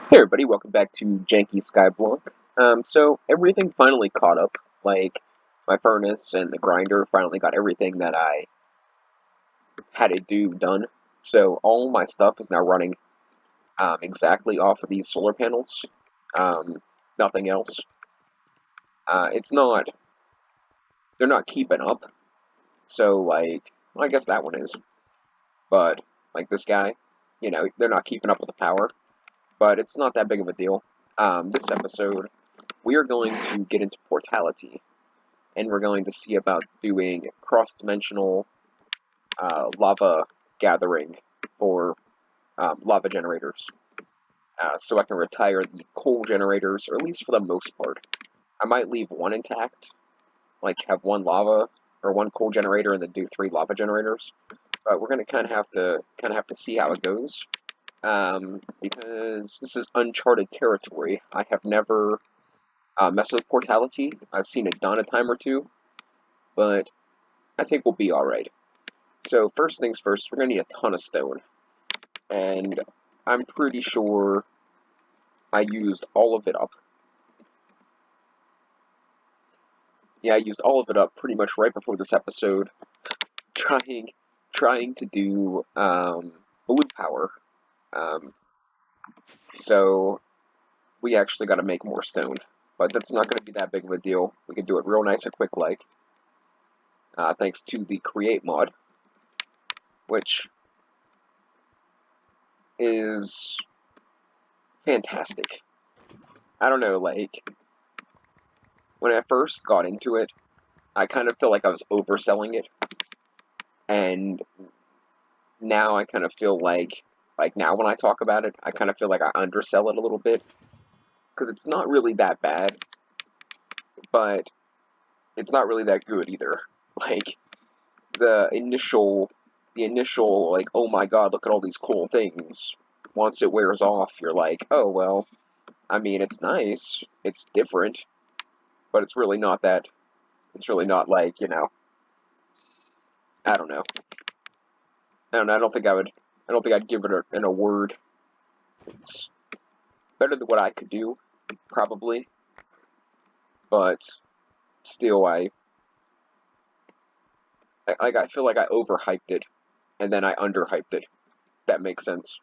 Hey everybody, welcome back to Janky Sky Block. So everything finally caught up. Like, my furnace and the grinder finally got everything that I had to do done. So all my stuff is now running exactly off of these solar panels. Um, Nothing else. It's not, they're not keeping up. So, like, well, I guess that one is. But, like, this guy, they're not keeping up with the power. But it's not that big of a deal. This episode, we are going to get into portality. And we're going to see about doing cross-dimensional lava gathering for lava generators. So I can retire the coal generators, or at least for the most part. I might leave one intact, like have one lava or one coal generator, and then do 3 lava generators. But we're gonna kind of have to see how it goes, because this is uncharted territory. I have never messed with portality. I've seen it done a time or two, but I think we'll be alright. So first things first, we're going to need a ton of stone. And I'm pretty sure I used all of it up. Yeah, I used all of it up pretty much right before this episode, trying trying to do blue power. Um, so we actually got to make more stone. But that's not going to be that big of a deal. We can do it real nice and quick like, thanks to the create mod, which is fantastic. I don't know, like, when I first got into it, I kind of feel like I was overselling it, and now I kind of feel like now when I talk about it, I kind of feel like I undersell it a little bit, because it's not really that bad, but it's not really that good either. Like, the initial, like, oh my god, look at all these cool things, once it wears off, you're like, oh, well, I mean, it's nice, it's different, but it's really not like, I don't know. I don't know, I don't think I'd give it in a word. It's better than what I could do, probably, but still, I feel like I overhyped it, and then I underhyped it. If that makes sense.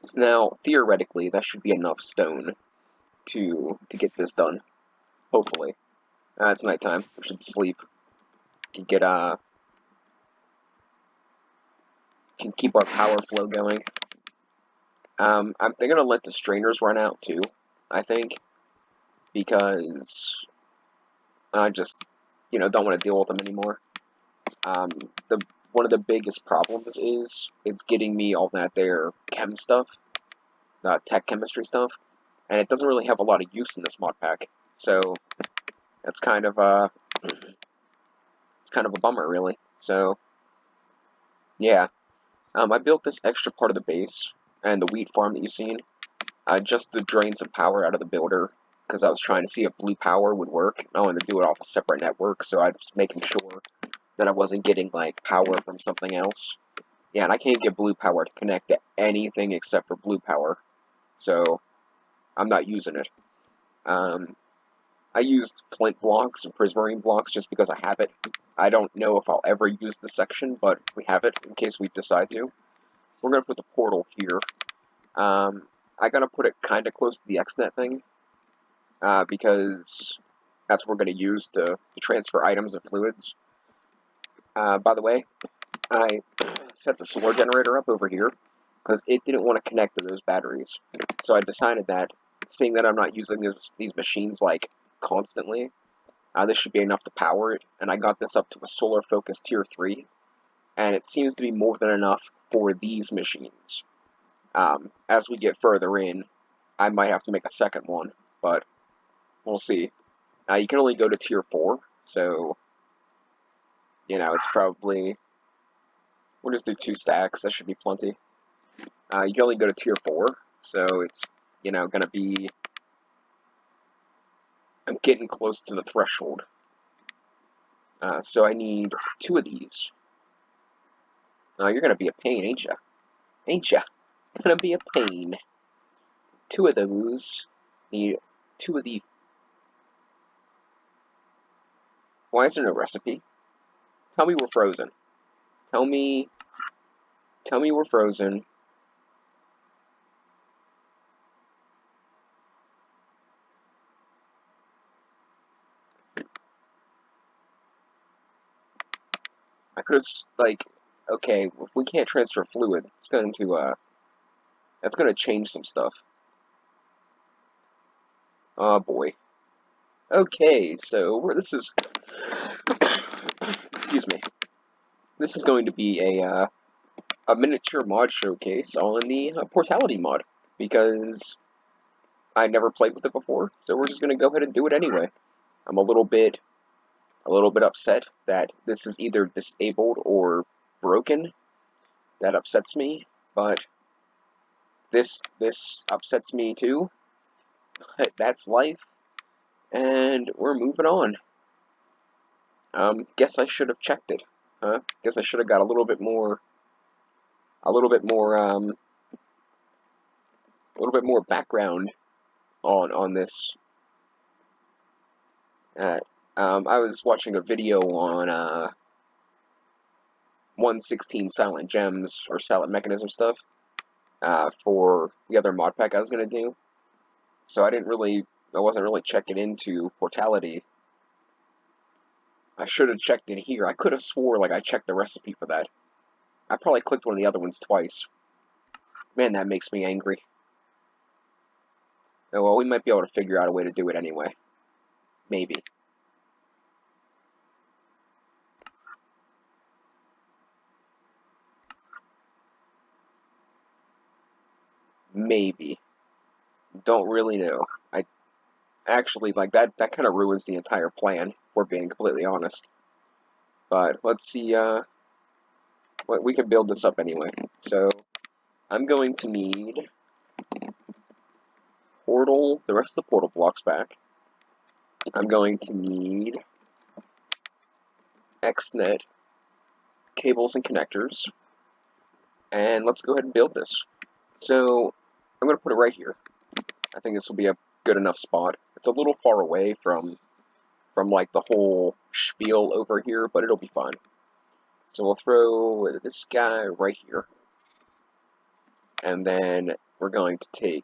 So now, theoretically, that should be enough stone to get this done. Hopefully, it's nighttime. We should sleep. Can get can keep our power flow going. They're gonna let the strainers run out too. I think, because I just don't want to deal with them anymore. Um, the One of the biggest problems is it's getting me all that there chem stuff, tech chemistry stuff, and it doesn't really have a lot of use in this mod pack. So that's kind of it's kind of a bummer, really. So yeah, I built this extra part of the base and the wheat farm that you've seen, just to drain some power out of the builder, because I was trying to see if blue power would work. I wanted to do it off a separate network, so I was making sure that I wasn't getting like power from something else. Yeah, and I can't get blue power to connect to anything except for blue power, so I'm not using it. Um, I used flint blocks and prismarine blocks just because I have it. I don't know if I'll ever use this section, but we have it in case we decide to. We're going to put the portal here. I'm going to put it kind of close to the XNet thing, because that's what we're going to use to transfer items and fluids. By the way, I set the solar generator up over here because it didn't want to connect to those batteries. So I decided that, seeing that I'm not using these machines like constantly, this should be enough to power it. And I got this up to a solar focus tier 3, and it seems to be more than enough for these machines. As we get further in, I might have to make a second one, but we'll see. You can only go to tier 4, so it's probably, we'll just do 2 stacks. That should be plenty. You can only go to tier 4, so it's, gonna be, I'm getting close to the threshold. So I need 2 of these. You're gonna be a pain, ain't ya? Ain't ya? Gonna be a pain. 2 of those. Need 2 of the. Why is there no recipe? Tell me we're frozen. Tell me we're frozen. I could have, like, okay, if we can't transfer fluid, that's going to change some stuff. Oh boy. Okay, so this is, excuse me, this is going to be a miniature mod showcase on the Portality mod, because I never played with it before, so we're just going to go ahead and do it anyway. I'm a little bit upset that this is either disabled or broken. That upsets me, but this upsets me too. But that's life, and we're moving on. Guess I should have checked it, huh? Guess I should have got a little bit more, a little bit more, a little bit more background on this. I was watching a video on 116 Silent Gems or Silent Mechanism stuff for the other mod pack I was gonna do. So I wasn't really checking into Portality. I should have checked in here. I could have swore like I checked the recipe for that. I probably clicked one of the other ones twice. Man, that makes me angry. Oh, well, we might be able to figure out a way to do it anyway. Maybe. Maybe. Don't really know. I actually, like, that kind of ruins the entire plan, if we're being completely honest. But let's see, we can build this up anyway. So, I'm going to need the rest of the portal blocks back. I'm going to need XNet cables and connectors. And let's go ahead and build this. So, I'm going to put it right here. I think this will be a good enough spot. It's a little far away from like the whole spiel over here, but it'll be fine. So we'll throw this guy right here. And then we're going to take...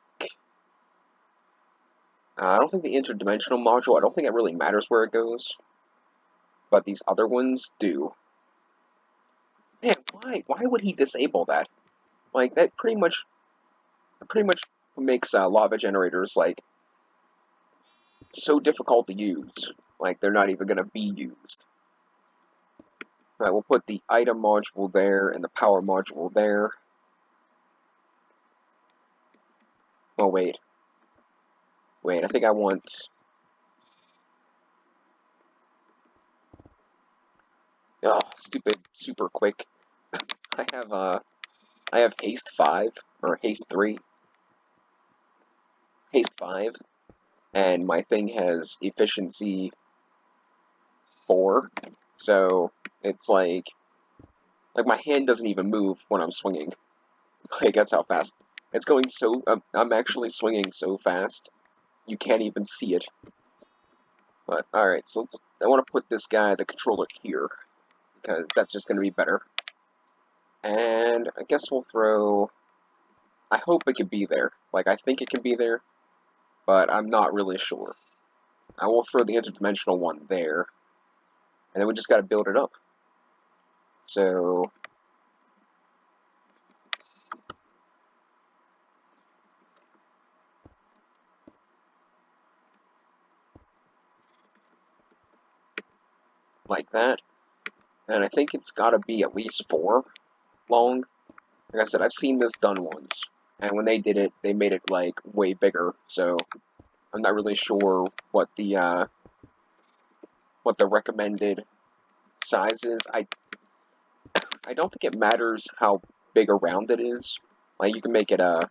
I don't think the interdimensional module, I don't think it really matters where it goes. But these other ones do. Man, why would he disable that? Like, that pretty much makes lava generators, like, so difficult to use. Like, they're not even going to be used. Alright, we'll put the item module there and the power module there. Oh, wait. Wait, I think I want... Oh, stupid, super quick. I have haste 5, or haste 3. Haste 5, and my thing has efficiency 4, so it's like my hand doesn't even move when I'm swinging. Like, that's how fast. It's going so, I'm actually swinging so fast, you can't even see it. But, alright, so I want to put this guy, the controller, here, because that's just going to be better. And I guess we'll throw... I hope it can be there. Like, I think it can be there, but I'm not really sure. I will throw the interdimensional one there, and then we just got to build it up. So... like that. And I think it's got to be at least 4 long. Like I said, I've seen this done once, and when they did it, they made it, like, way bigger, so I'm not really sure what the recommended size is. I don't think it matters how big around it is. Like, you can make it yeah,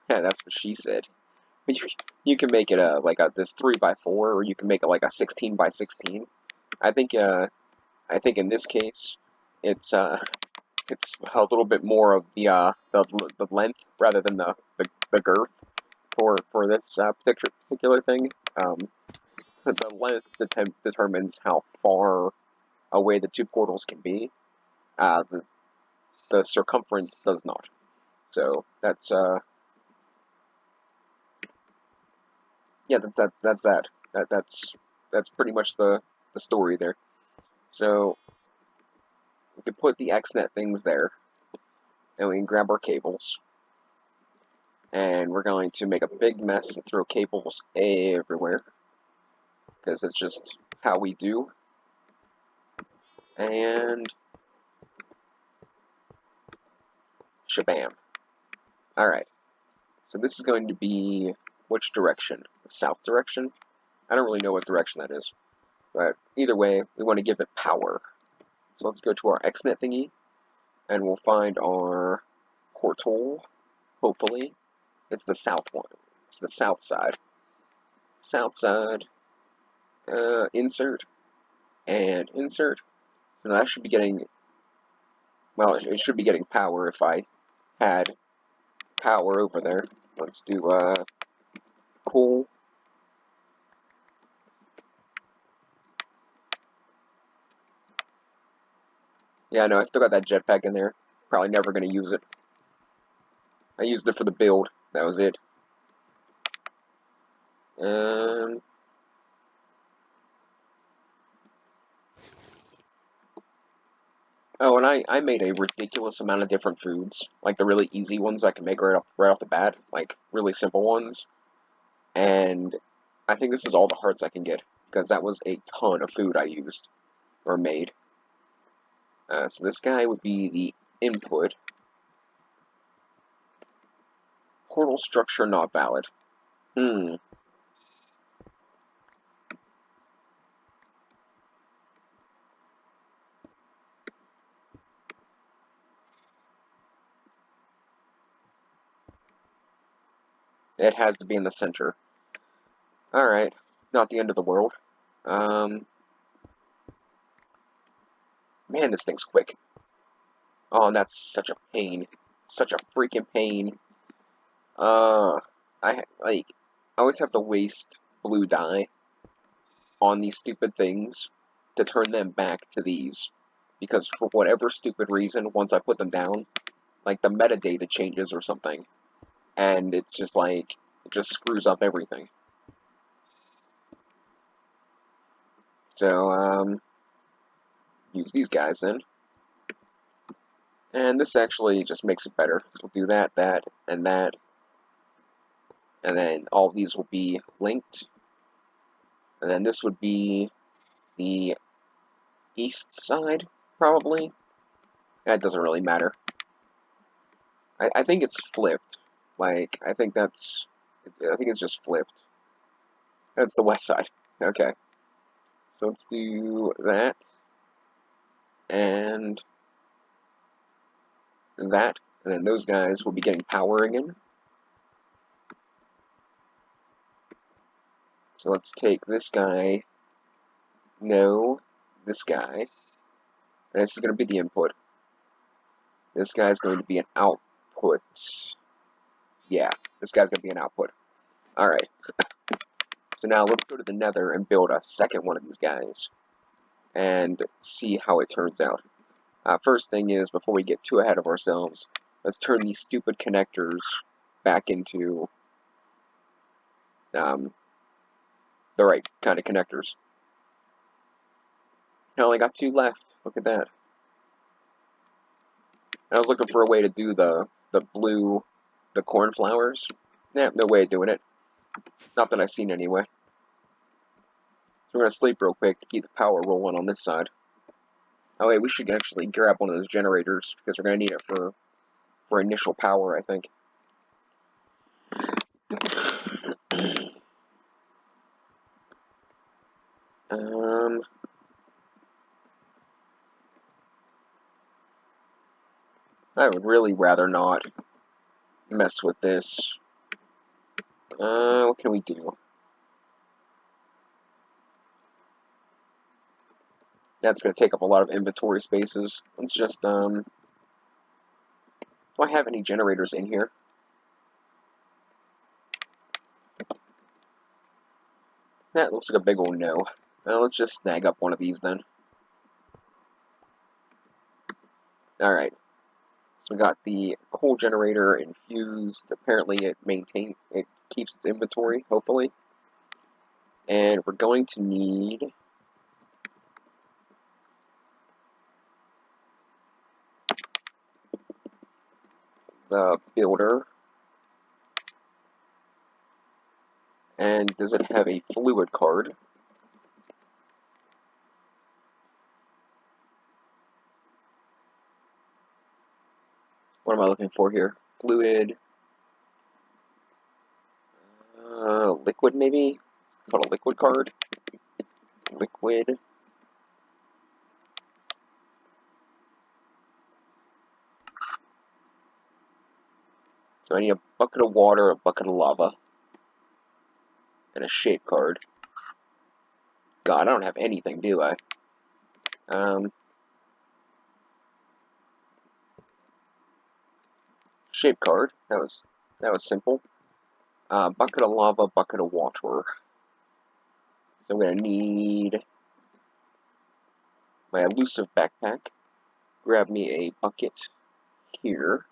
that's what she said. You can make it like this 3x4, or you can make it like a 16x16. I think I think in this case, it's a little bit more of the length rather than the girth for this particular thing. The length determines how far away the two portals can be. The circumference does not. So that's yeah, that's that. That's pretty much the story there. So we can put the XNet things there, and we can grab our cables, and we're going to make a big mess and throw cables everywhere, because it's just how we do. And shabam. Alright, so this is going to be which direction? The south direction? I don't really know what direction that is, but either way, we want to give it power. So let's go to our XNet thingy, and we'll find our portal, hopefully. It's the south one. It's the south side. South side, insert, and insert. So now I should be getting, well, it should be getting power if I had power over there. Let's do, cool. Yeah, no, I still got that jetpack in there. Probably never going to use it. I used it for the build. That was it. Um, oh, and I made a ridiculous amount of different foods. Like the really easy ones I can make right off the bat. Like, really simple ones. And I think this is all the hearts I can get. Because that was a ton of food I used. Or made. So this guy would be the input. Portal structure not valid. Hmm. It has to be in the center. Alright. Not the end of the world. Man, this thing's quick. Oh, and that's such a pain. Such a freaking pain. I always have to waste blue dye on these stupid things to turn them back to these. Because for whatever stupid reason, once I put them down, like the metadata changes or something. And it's just like, it just screws up everything. So, use these guys then. And this actually just makes it better. So we'll do that, and that. And then all of these will be linked. And then this would be the east side, probably. That doesn't really matter. I think it's flipped. Like, I think it's just flipped. That's the west side. Okay. So let's do that. And that. And then those guys will be getting power again. So let's take this guy. No. This guy. And this is going to be the input. This guy's going to be an output. Yeah, this guy's going to be an output. Alright. So now let's go to the nether and build a second one of these guys. And see how it turns out. First thing is, before we get too ahead of ourselves, let's turn these stupid connectors back into the right kind of connectors. I only got 2 left. Look at that. I was looking for a way to do the blue, the cornflowers. Nah, no way of doing it. Not that I've seen anyway. So we're going to sleep real quick to keep the power rolling on this side. Oh wait, we should actually grab one of those generators, because we're going to need it for initial power, I think. I would really rather not mess with this. What can we do? That's going to take up a lot of inventory spaces. Let's just, do I have any generators in here? That looks like a big old no. Well, let's just snag up one of these then. Alright. So we got the coal generator infused. Apparently it keeps its inventory, hopefully. And we're going to need the builder. And does it have a fluid card? What am I looking for here? Fluid. Liquid maybe? Called a liquid card. Liquid. So I need a bucket of water, a bucket of lava, and a shape card. God, I don't have anything, do I? Shape card. That was simple. Bucket of lava, bucket of water. So I'm gonna need my elusive backpack. Grab me a bucket here,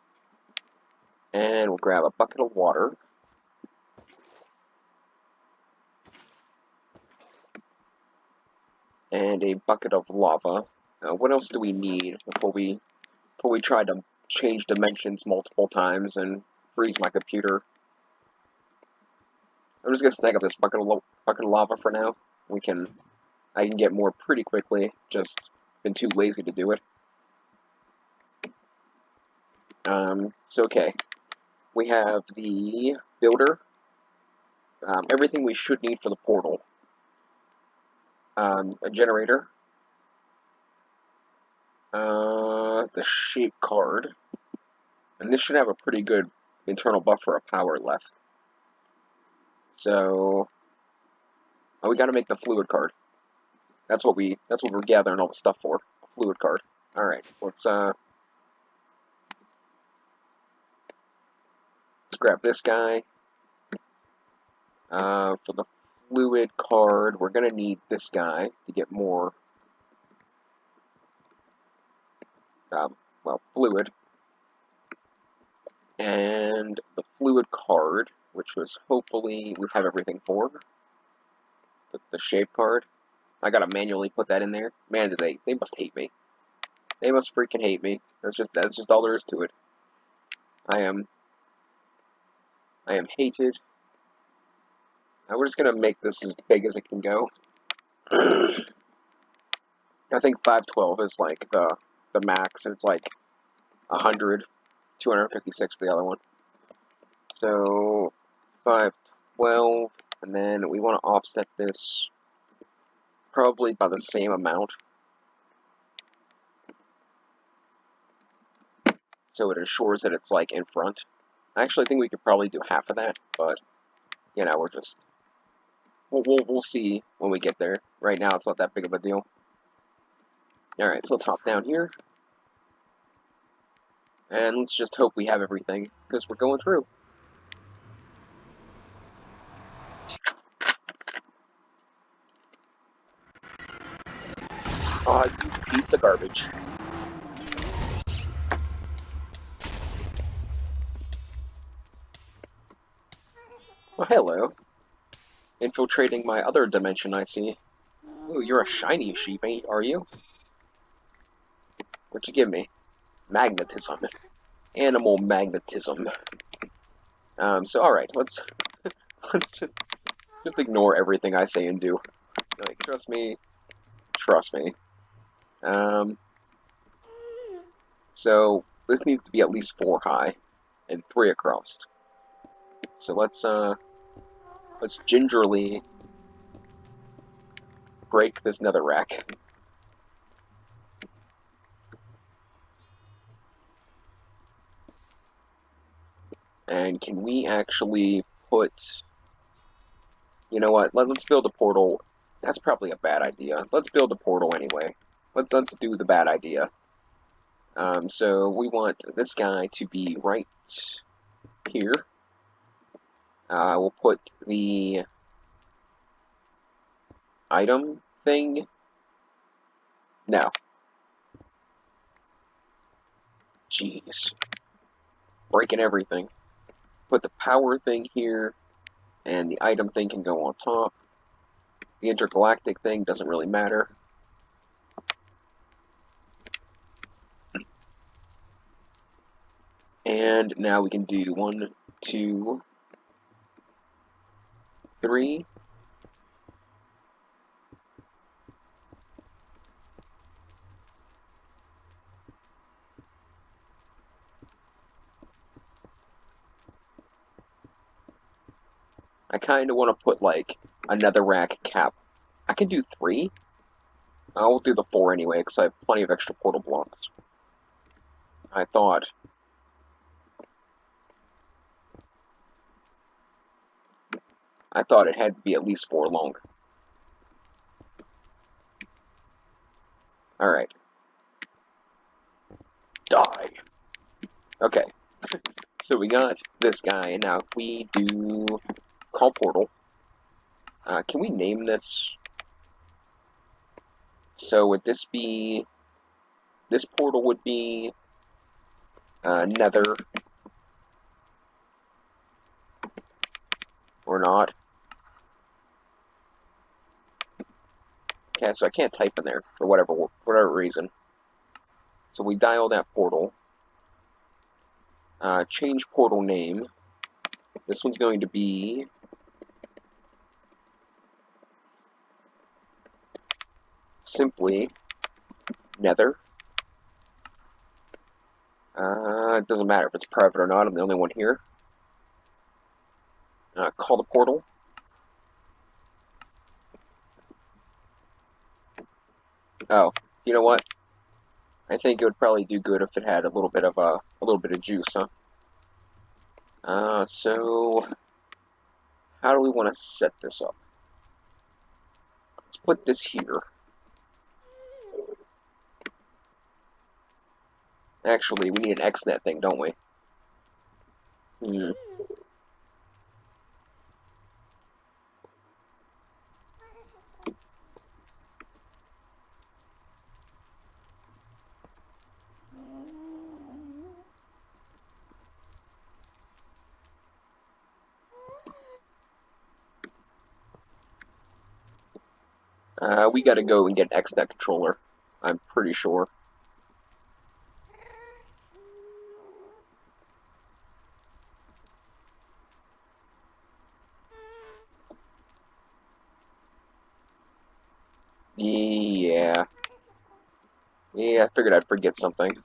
and we'll grab a bucket of water. And a bucket of lava. What else do we need before we try to change dimensions multiple times and freeze my computer? I'm just gonna snag up this bucket of lava for now. I can get more pretty quickly. Just been too lazy to do it. So okay, we have the builder. Everything we should need for the portal. A generator. The shape card. And this should have a pretty good internal buffer of power left. So, we gotta make the fluid card. That's what we're gathering all the stuff for. A fluid card. Alright, let's grab this guy. For the fluid card, we're gonna need this guy to get more, fluid. And the fluid card, which was hopefully we have everything for. The shape card. I gotta manually put that in there. Man, they must hate me. They must freaking hate me. That's just all there is to it. I am hated. We're just gonna make this as big as it can go. I think 512 is like the max, and it's like 100, 256 for the other one. So 512, and then we want to offset this probably by the same amount, so it ensures that it's like in front. I actually think we could probably do half of that, but you know, we'll see when we get there. Right now, it's not that big of a deal. All right, so let's hop down here, and let's just hope we have everything because we're going through. Aw, you piece of garbage. Oh, hello. Infiltrating my other dimension, I see. Ooh, you're a shiny sheep, are you? What'd you give me? Magnetism. Animal magnetism. So alright, let's just ignore everything I say and do. Like, trust me. Trust me. So this needs to be at least 4 high and 3 across. So let's gingerly break this netherrack. And can we actually put... You know what? Let's build a portal. That's probably a bad idea. Let's build a portal anyway. let's undo the bad idea. So we want this guy to be right here. We'll put the item thing. No. Jeez. Breaking everything. Put the power thing here, and the item thing can go on top. The intergalactic thing doesn't really matter. And now we can do 1, 2, 3. I kind of want to put, like, another rack cap. I can do 3. I will do the 4 anyway, because I have plenty of extra portal blocks. I thought it had to be at least 4 long. Alright. Die. Okay. So we got this guy, and now if we do call portal, can we name this? So would this be, this portal would be Nether, or not? Okay, so I can't type in there for whatever reason. So we dial that portal. Change portal name. This one's going to be simply Nether. It doesn't matter if it's private or not, I'm the only one here. Call the portal. Oh, you know what? I think it would probably do good if it had a little bit of juice, huh? So how do we want to set this up? Let's put this here. Actually, we need an XNet thing, don't we? We gotta go and get an XNet controller. I'm pretty sure. Yeah. Yeah, I figured I'd forget something.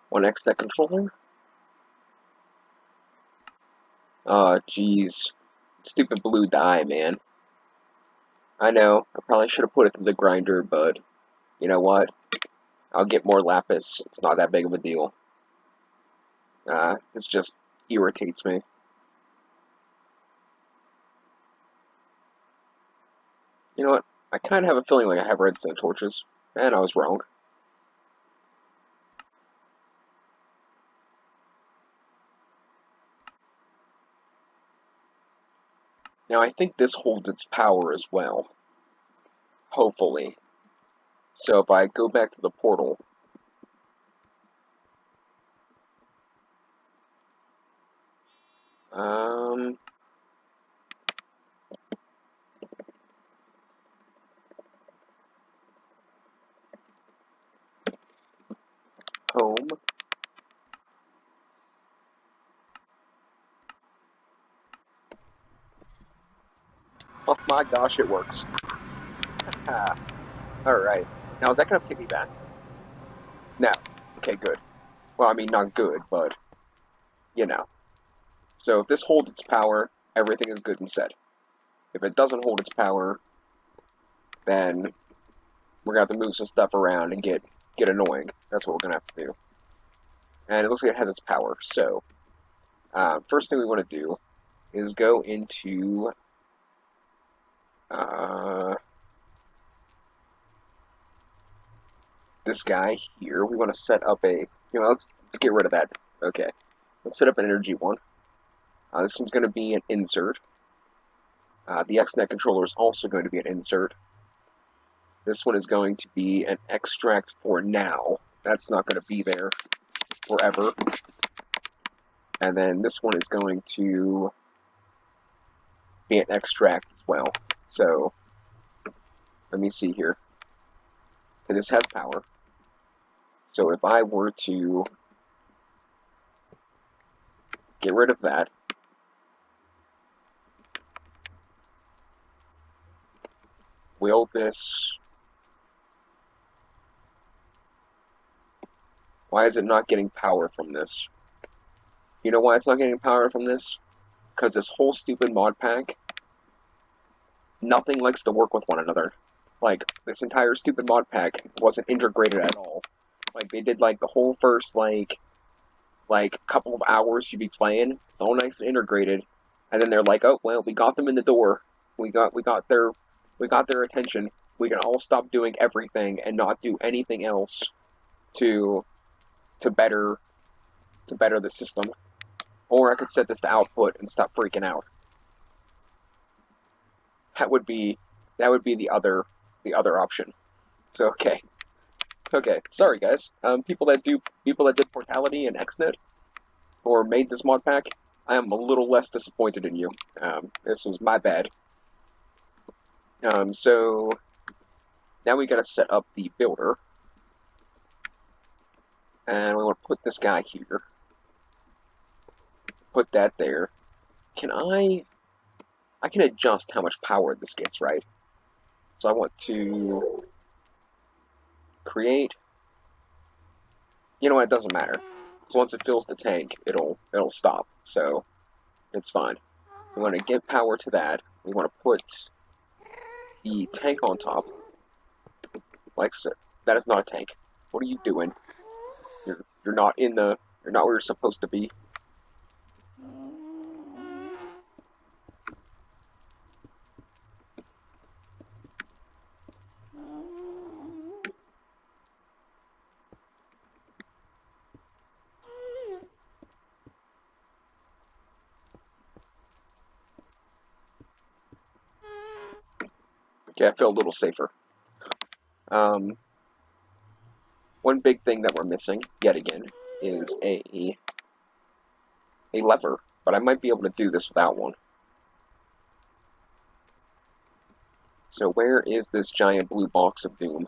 One XNet controller? Oh, jeez. Stupid blue dye, man. I know, I probably should have put it through the grinder, but you know what? I'll get more lapis. It's not that big of a deal. This just irritates me. You know what? I kind of have a feeling like I have redstone torches. And I was wrong. Now, I think this holds its power as well. Hopefully. So if I go back to the portal... Home. Oh my gosh, it works. Ah, alright. Now, is that going to take me back? No. Okay, good. Well, I mean, not good, but you know. So if this holds its power, everything is good and set. If it doesn't hold its power, then we're gonna have to move some stuff around and get annoying. That's what we're gonna have to do. And it looks like it has its power. So first thing we want to do is go into this guy here. We want to set up a, let's get rid of that. Okay, let's set up an energy one. This one's going to be an insert. The XNet controller is also going to be an insert. This one is going to be an extract for now. That's not going to be there forever. And then this one is going to be an extract as well. So, let me see here. Okay, this has power. So if I were to get rid of that, will this... Why is it not getting power from this? You know why it's not getting power from this? Because this whole stupid mod pack, nothing likes to work with one another. Like, this entire stupid mod pack wasn't integrated at all. Like, they did, like, the whole first, like couple of hours you'd be playing, it's all nice and integrated, and then they're like, oh, well, we got them in the door. We got their attention. We can all stop doing everything and not do anything else to better the system. Or I could set this to output and stop freaking out. That would be the other option. So okay. Sorry guys. People that did Portality and XNet or made this mod pack, I am a little less disappointed in you. This was my bad. So now we gotta set up the builder, and we want to put this guy here. Put that there. I can adjust how much power this gets, right? So I want to create. You know what? It doesn't matter. So once it fills the tank, it'll stop. So it's fine. So we want to give power to that. We want to put the tank on top, like so. That is not a tank. What are you doing? You're not where you're supposed to be. Okay, I feel a little safer. One big thing that we're missing, yet again, is a lever, but I might be able to do this without one. So where is this giant blue box of doom?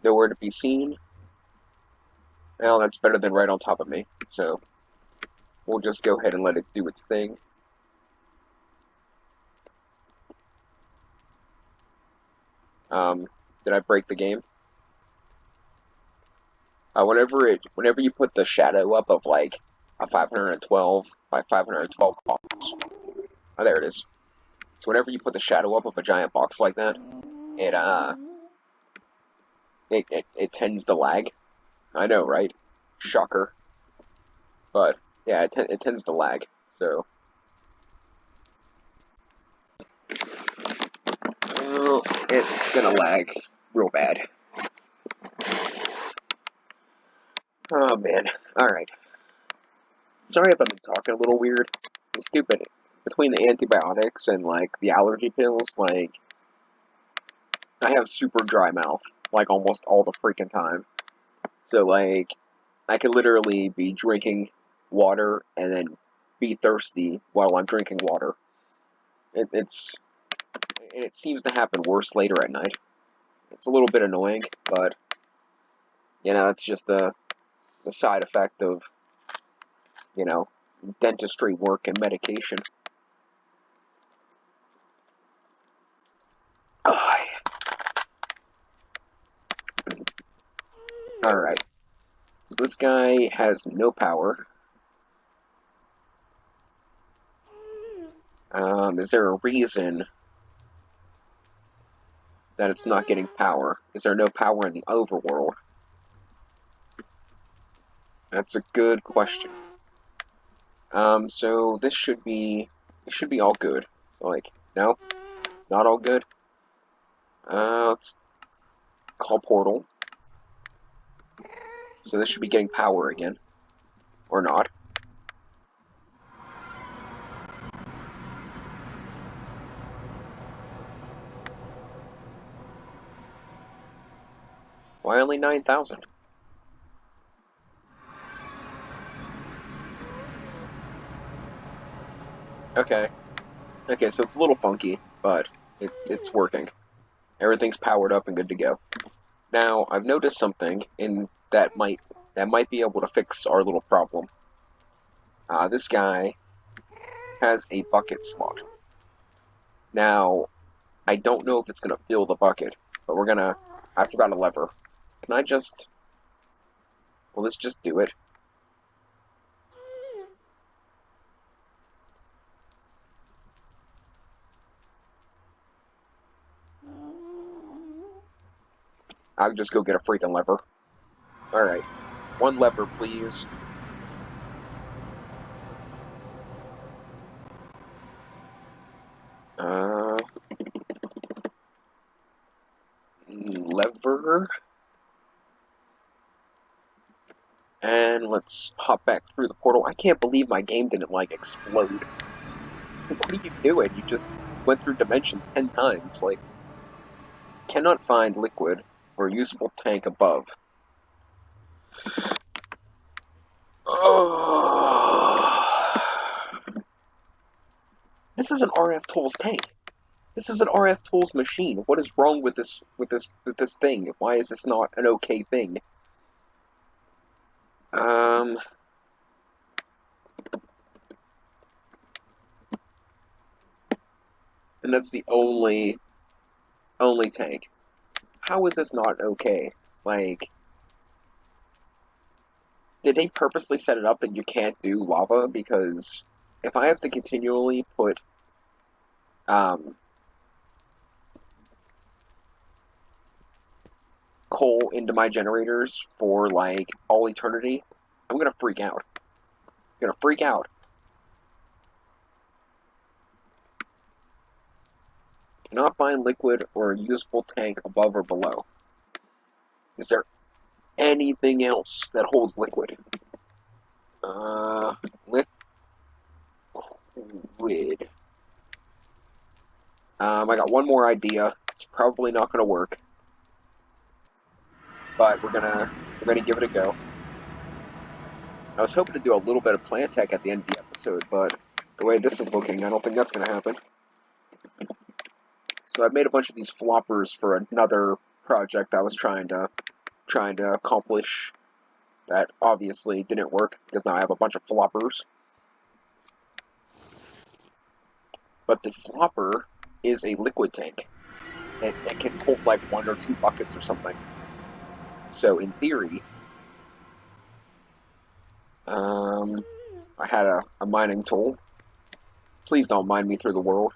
Nowhere to be seen. Well, that's better than right on top of me, so we'll just go ahead and let it do its thing. Did I break the game? Whenever you put the shadow up of like a 512 by 512 box, oh, there it is. So whenever you put the shadow up of a giant box like that, it tends to lag. I know, right? Shocker. But yeah, it tends to lag. So it's gonna lag real bad. Oh man. All right. Sorry if I've been talking a little weird. It's stupid. Between the antibiotics and like the allergy pills, like I have super dry mouth, like almost all the freaking time. So like I could literally be drinking water and then be thirsty while I'm drinking water. It seems to happen worse later at night. It's a little bit annoying, but it's just the side effect of dentistry work and medication. Oh, all right. So this guy has no power. Is there a reason that it's not getting power? Is there no power in the overworld? That's a good question. So this should be all good. So like, no, not all good. Let's call portal. So this should be getting power again, or not. Why only 9,000? Okay. Okay, so it's a little funky, but it's working. Everything's powered up and good to go. Now, I've noticed something in that might be able to fix our little problem. This guy has a bucket slot. Now, I don't know if it's gonna fill the bucket, but I forgot a lever. Can I just... Will this just do it? I'll just go get a freaking lever. Alright. One lever, please. Lever. And let's hop back through the portal. I can't believe my game didn't, like, explode. What are you doing? You just went through dimensions 10 times. Like, cannot find liquid or usable tank above. Oh. This is an RF Tools tank. This is an RF Tools machine. What is wrong with this thing? Why is this not an okay thing? And that's the only tank. How is this not okay? Like, did they purposely set it up that you can't do lava? Because if I have to continually put coal into my generators for like all eternity, I'm gonna freak out. I'm gonna freak out. Cannot find liquid or a usable tank above or below. Is there anything else that holds liquid? Liquid. I got one more idea. It's probably not gonna work, but we're gonna give it a go. I was hoping to do a little bit of plant tech at the end of the episode, but the way this is looking, I don't think that's gonna happen. So I made a bunch of these floppers for another project I was trying to accomplish. That obviously didn't work because now I have a bunch of floppers. But the flopper is a liquid tank. It can hold like 1 or 2 buckets or something. So in theory, I had a mining tool. Please don't mine me through the world.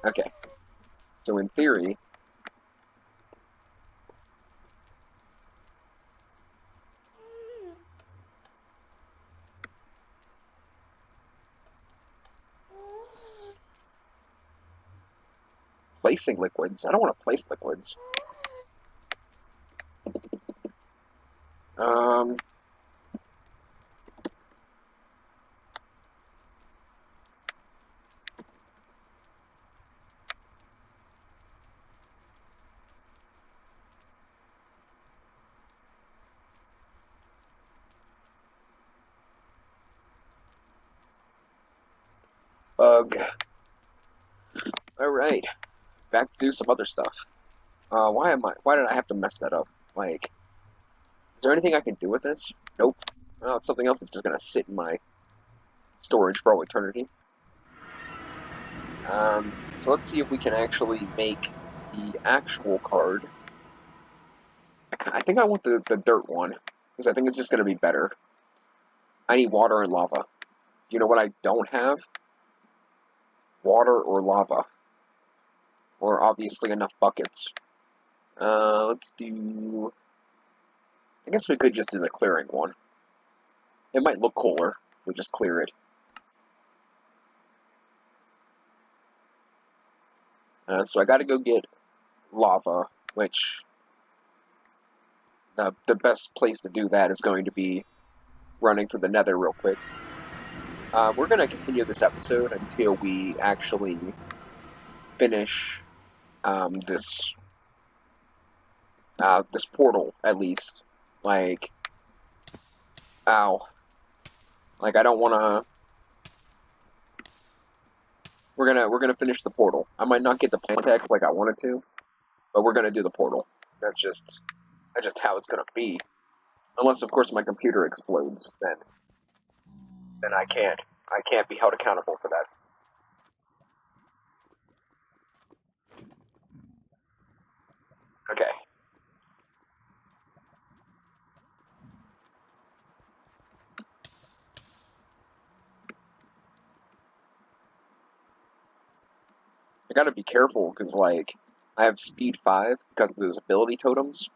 Okay. So in theory, placing liquids. I don't want to place liquids. Bug. Alright. Back to do some other stuff. Why did I have to mess that up? Like, is there anything I can do with this? Nope. Well, it's something else that's just gonna sit in my storage for all eternity. So let's see if we can actually make the actual card. I think I want the dirt one. because I think it's just going to be better. I need water and lava. Do you know what I don't have? Water or lava. Or obviously enough buckets. Let's do... I guess we could just do the clearing one. It might look cooler if we just clear it. So I gotta go get lava, which... the best place to do that is going to be running through the nether real quick. We're going to continue this episode until we actually finish this portal, at least. Like, ow. Like, I don't want to... We're gonna finish the portal. I might not get the plant tech like I wanted to, but we're gonna do the portal. That's just how it's gonna be. Unless, of course, my computer explodes, then I can't be held accountable for that. Okay. I gotta be careful, because, like, I have speed 5 because of those ability totems,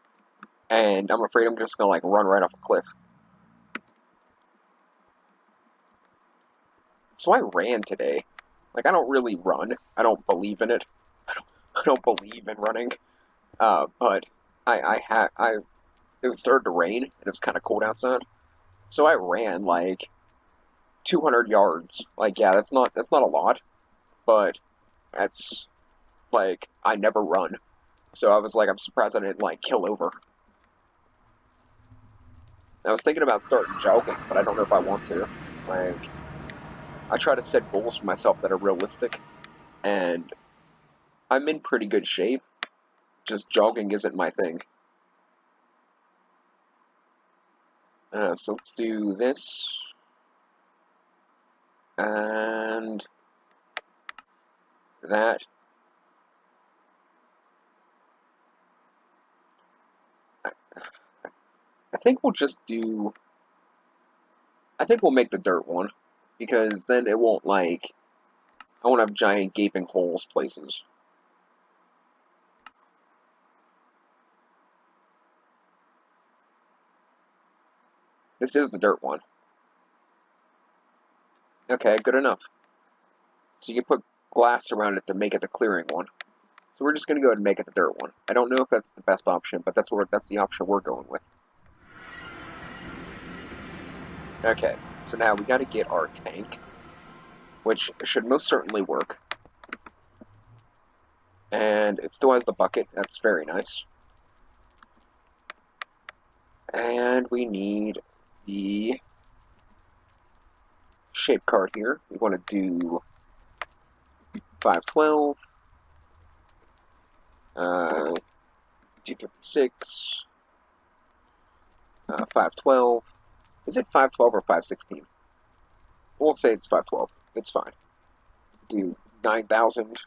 and I'm afraid I'm just gonna, like, run right off a cliff. So I ran today. Like, I don't really run. I don't believe in it. I don't believe in running. But it started to rain, and it was kind of cold outside. So I ran, like, 200 yards. Like, yeah, that's not a lot, but that's, like, I never run. So I was like, I'm surprised I didn't, like, kill over. I was thinking about starting jogging, but I don't know if I want to. Like, I try to set goals for myself that are realistic, and I'm in pretty good shape. Just jogging isn't my thing. So let's do this. And that. I think we'll just do... I think we'll make the dirt one. Because then it won't, like... I won't have giant gaping holes places. This is the dirt one. Okay, good enough. So you can put glass around it to make it the clearing one. So we're just going to go ahead and make it the dirt one. I don't know if that's the best option, but that's the option we're going with. Okay, so now we got to get our tank, which should most certainly work. And it still has the bucket. That's very nice. And we need the shape card here. We want to do 512, 256, 512. Is it 512 or 516? We'll say it's 512. It's fine. Do 9,000.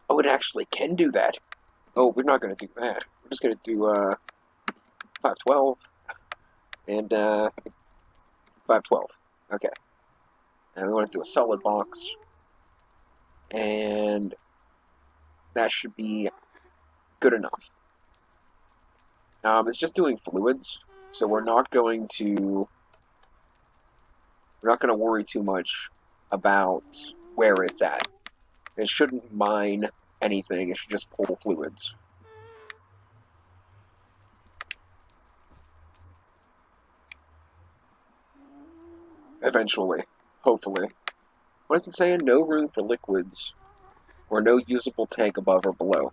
Oh, it actually can do that. Oh, we're not going to do that. We're just going to do 512 and 512. Okay. And we want to do a solid box. And that should be good enough. It's just doing fluids, so we're not going to worry too much about where it's at. It shouldn't mine anything, it should just pull fluids. Eventually. Hopefully. What is it saying? No room for liquids. Or no usable tank above or below.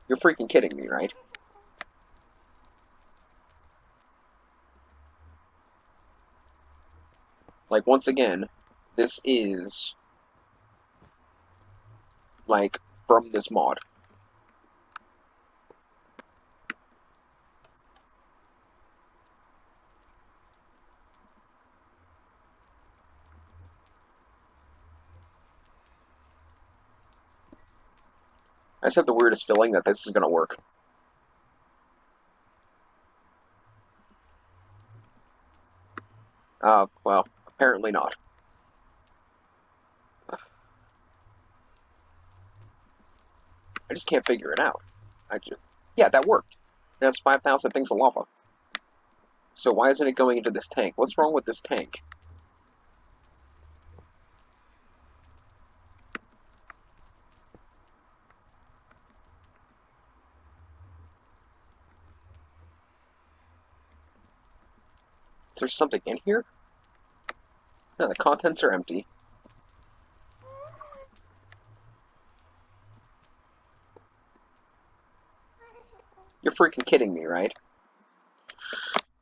You're freaking kidding me, right? Like, once again, this is, like, from this mod. I just have the weirdest feeling that this is gonna work. Well, apparently not. I just can't figure it out. Yeah, that worked. That's 5,000 things of lava. So why isn't it going into this tank? What's wrong with this tank? Is there something in here? No, the contents are empty. You're freaking kidding me, right?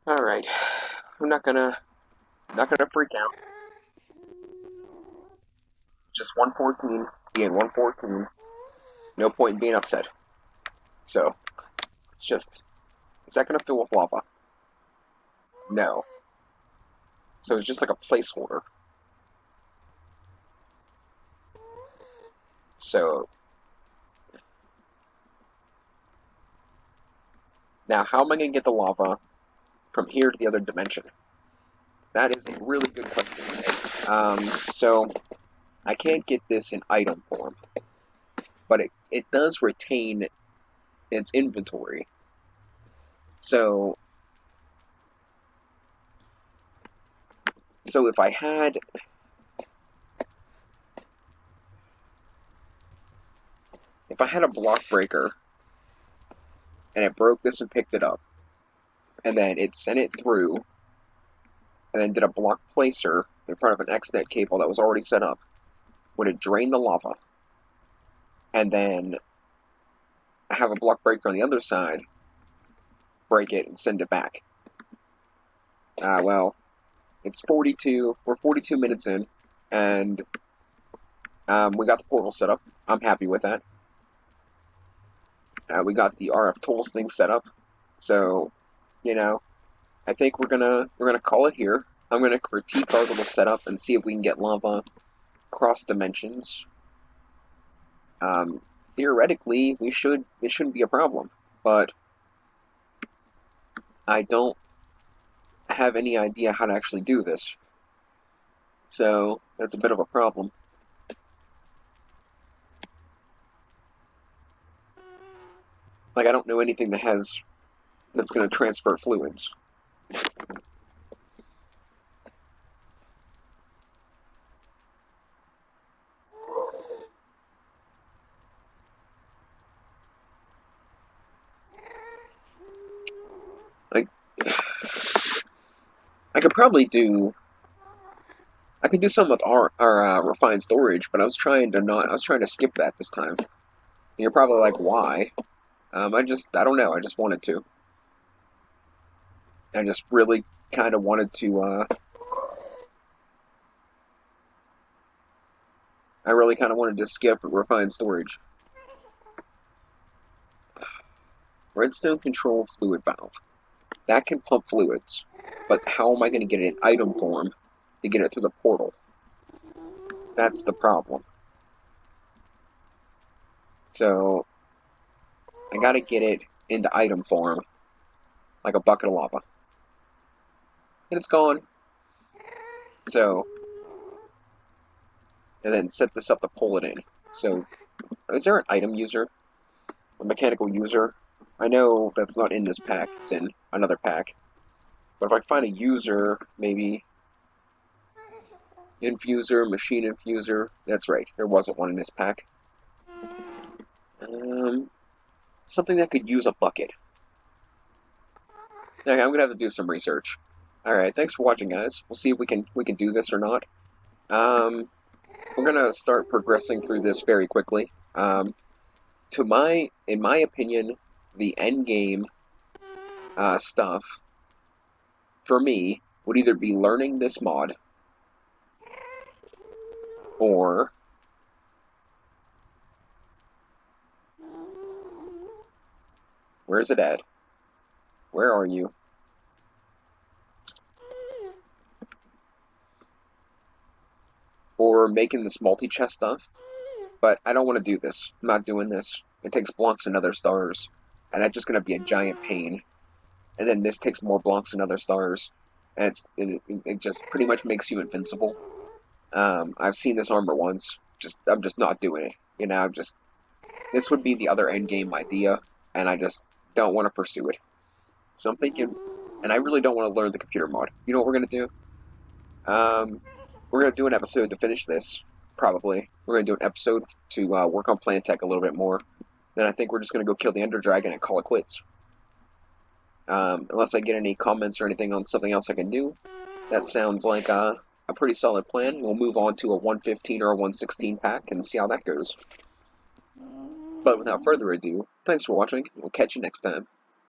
Alright. I'm not gonna freak out. Just 114, being 114. No point in being upset. So, it's just, is that gonna fill with lava? No. So it's just like a placeholder. So, now how am I gonna get the lava from here to the other dimension? That is a really good question. So I can't get this in item form, but it does retain its inventory. So if I had a block breaker and it broke this and picked it up, and then it sent it through, and then did a block placer in front of an XNet cable that was already set up, would it drain the lava? And then have a block breaker on the other side, break it, and send it back. Well, it's 42. We're 42 minutes in, and we got the portal set up. I'm happy with that. We got the RF tools thing set up, so I think we're gonna call it here. I'm gonna critique our little setup and see if we can get lava cross dimensions. Theoretically, it shouldn't be a problem, but I don't have any idea how to actually do this. So that's a bit of a problem. Like, I don't know anything that's going to transfer fluids. Like, I could probably do. I could do some with our refined storage, but I was trying to skip that this time. And you're probably like, why? I don't know. I just wanted to. I just really kind of wanted to. I really kind of wanted to skip refined storage. Redstone control fluid valve. That can pump fluids, but how am I going to get it in item form to get it through the portal? That's the problem. So, I gotta get it into item form, like a bucket of lava. And it's gone. So, and then set this up to pull it in. So, is there an item user? A mechanical user? I know that's not in this pack, it's in another pack. But if I find a user, maybe infuser, machine infuser, that's right, there wasn't one in this pack. Something that could use a bucket. Okay, I'm gonna have to do some research. Alright, thanks for watching, guys. We'll see if we can do this or not. We're gonna start progressing through this very quickly. In my opinion, the end game stuff for me would either be learning this mod or where's it at? Where are you? Or making this multi-chest stuff. But I don't want to do this. I'm not doing this. It takes blocks and other stars. And that's just going to be a giant pain. And then this takes more blocks and other stars. and it just pretty much makes you invincible. I've seen this armor once. I'm just not doing it. This would be the other end game idea, and I just don't want to pursue it. So I'm thinking, and I really don't want to learn the computer mod. You know what we're gonna do? We're gonna do an episode to finish this. Probably we're gonna do an episode to work on plant tech a little bit more. Then I think we're just gonna go kill the Ender Dragon and call it quits. Unless I get any comments or anything on something else I can do. That sounds like a pretty solid plan. We'll move on to a 115 or a 116 pack and see how that goes. But without further ado, thanks for watching. We'll catch you next time.